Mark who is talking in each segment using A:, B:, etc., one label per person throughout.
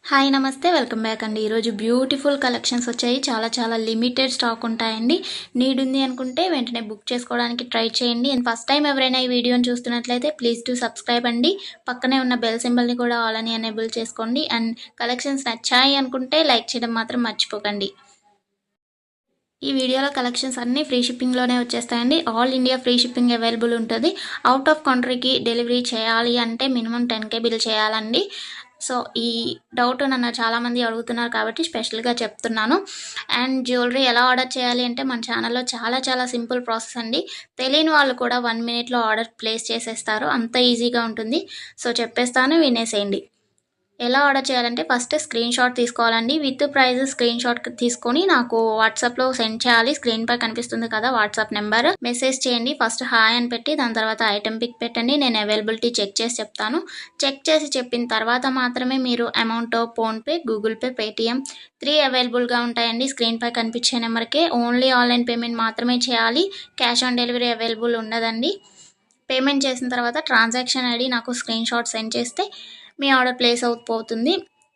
A: Hi నమస్తే welcome back అండి. ఈరోజు బ్యూటిఫుల్ కలెక్షన్స్ వచ్చాయి. చాలా లిమిటెడ్ స్టాక్ ఉంటాయండి. నీడ్ ఉంది అనుకుంటే వెంటనే బుక్ చేసుకోవడానికి ట్రై చేయండి. అండ్ ఫస్ట్ టైం ఎవరైనా ఈ వీడియోని చూస్తున్నట్లయితే ప్లీజ్ టు సబ్స్క్రైబ్ అండి. పక్కనే ఉన్న బెల్ సింబల్ని కూడా ఆల్ అని ఎనేబుల్ చేసుకోండి. అండ్ కలెక్షన్స్ నచ్చాయి అనుకుంటే లైక్ చేయడం మాత్రం మర్చిపోకండి. ఈ వీడియోలో కలెక్షన్స్ అన్నీ ఫ్రీ షిప్పింగ్లోనే వచ్చేస్తాయండి. All India free shipping available ఉంటుంది. అవుట్ ఆఫ్ కంట్రీకి డెలివరీ చేయాలి అంటే మినిమం 10K బిల్ చేయాలండి. సో ఈ డౌట్ నన్ను చాలామంది అడుగుతున్నారు కాబట్టి స్పెషల్గా చెప్తున్నాను. అండ్ జ్యువెలరీ ఎలా ఆర్డర్ చేయాలి అంటే మన ఛానల్లో చాలా సింపుల్ ప్రాసెస్ అండి. తెలియని వాళ్ళు కూడా 1 మినిట్లో ఆర్డర్ ప్లేస్ చేసేస్తారు. అంత ఈజీగా ఉంటుంది. సో చెప్పేస్తాను, వినేసేయండి. ఎలా ఆర్డర్ చేయాలంటే ఫస్ట్ స్క్రీన్ షాట్ తీసుకోవాలండి. విత్ ప్రైస్ స్క్రీన్ షాట్ తీసుకొని నాకు వాట్సాప్లో సెండ్ చేయాలి. స్క్రీన్ పై కనిపిస్తుంది కదా వాట్సాప్ నెంబర్, మెసేజ్ చేయండి. ఫస్ట్ హాయ్ అని పెట్టి దాని తర్వాత ఐటెం పిక్ పెట్టండి. నేను అవైలబిలిటీ చెక్ చేసి చెప్తాను. చెక్ చేసి చెప్పిన తర్వాత మాత్రమే మీరు amount PhonePe, Google pay, Paytm 3 అవైలబుల్గా ఉంటాయండి. స్క్రీన్ పై కనిపించే నెంబర్కే ఓన్లీ ఆన్లైన్ పేమెంట్ మాత్రమే చేయాలి. క్యాష్ ఆన్ డెలివరీ అవైలబుల్ ఉండదండి. పేమెంట్ చేసిన తర్వాత ట్రాన్సాక్షన్ ఐడి నాకు స్క్రీన్ షాట్ సెండ్ చేస్తే మీ ఆర్డర్ ప్లేస్ అవుతుంది.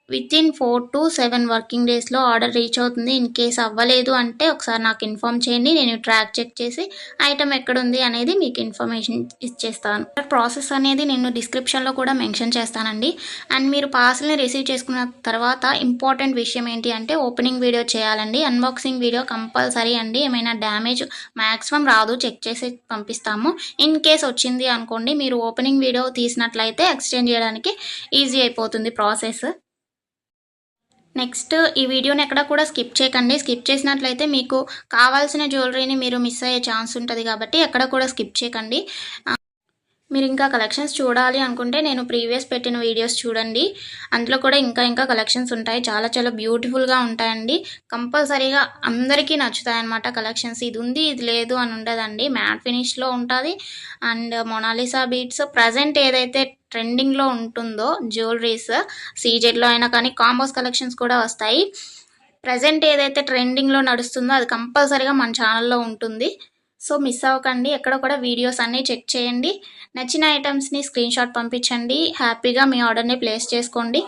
A: వితిన్ 4 to 7 వర్కింగ్ డేస్లో ఆర్డర్ రీచ్ అవుతుంది. ఇన్ కేస్ అవ్వలేదు అంటే ఒకసారి నాకు ఇన్ఫామ్ చేయండి. నేను ట్రాక్ చెక్ చేసి ఐటమ్ ఎక్కడుంది అనేది మీకు ఇన్ఫర్మేషన్ ఇచ్చేస్తాను. ప్రాసెస్ అనేది నేను డిస్క్రిప్షన్లో కూడా మెన్షన్ చేస్తానండి. అండ్ మీరు పార్సల్ని రిసీవ్ చేసుకున్న తర్వాత ఇంపార్టెంట్ విషయం ఏంటి అంటే ఓపెనింగ్ వీడియో చేయాలండి. అన్బాక్సింగ్ వీడియో కంపల్సరీ అండి. ఏమైనా డ్యామేజ్ మ్యాక్సిమం రాదు, చెక్ చేసి పంపిస్తాము. ఇన్ కేస్ వచ్చింది అనుకోండి, మీరు ఓపెనింగ్ వీడియో తీసినట్లయితే ఎక్స్చేంజ్ చేయడానికి ఈజీ అయిపోతుంది ప్రాసెస్. నెక్స్ట్ ఈ వీడియోని ఎక్కడ కూడా స్కిప్ చేయకండి. స్కిప్ చేసినట్లయితే మీకు కావాల్సిన జ్యువెలరీని మీరు మిస్ అయ్యే ఛాన్స్ ఉంటుంది కాబట్టి ఎక్కడ కూడా స్కిప్ చేయకండి. మీరు ఇంకా కలెక్షన్స్ చూడాలి అనుకుంటే నేను ప్రీవియస్ పెట్టిన వీడియోస్ చూడండి. అందులో కూడా ఇంకా కలెక్షన్స్ ఉంటాయి. చాలా బ్యూటిఫుల్గా ఉంటాయండి. కంపల్సరీగా అందరికీ నచ్చుతాయి అన్నమాట కలెక్షన్స్. ఇది ఉంది ఇది లేదు అని ఉండదండి. మ్యాట్ ఫినిష్లో ఉంటుంది. అండ్ మొనాలిసా బీట్స్ ప్రజెంట్ ఏదైతే ట్రెండింగ్లో ఉంటుందో జ్యువెలరీస్ సీజెడ్లో అయినా కానీ కాంబోస్ కలెక్షన్స్ కూడా వస్తాయి. ప్రజెంట్ ఏదైతే ట్రెండింగ్లో నడుస్తుందో అది కంపల్సరీగా మన ఛానల్లో ఉంటుంది. సో మిస్ అవ్వకండి. ఎక్కడ కూడా వీడియోస్ అన్నీ చెక్ చేయండి. నచ్చిన ఐటమ్స్ని స్క్రీన్ షాట్ పంపించండి. హ్యాపీగా మీ ఆర్డర్ని ప్లేస్ చేసుకోండి.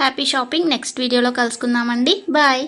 A: Happy shopping. నెక్స్ట్ వీడియోలో కలుసుకుందామండి. బాయ్.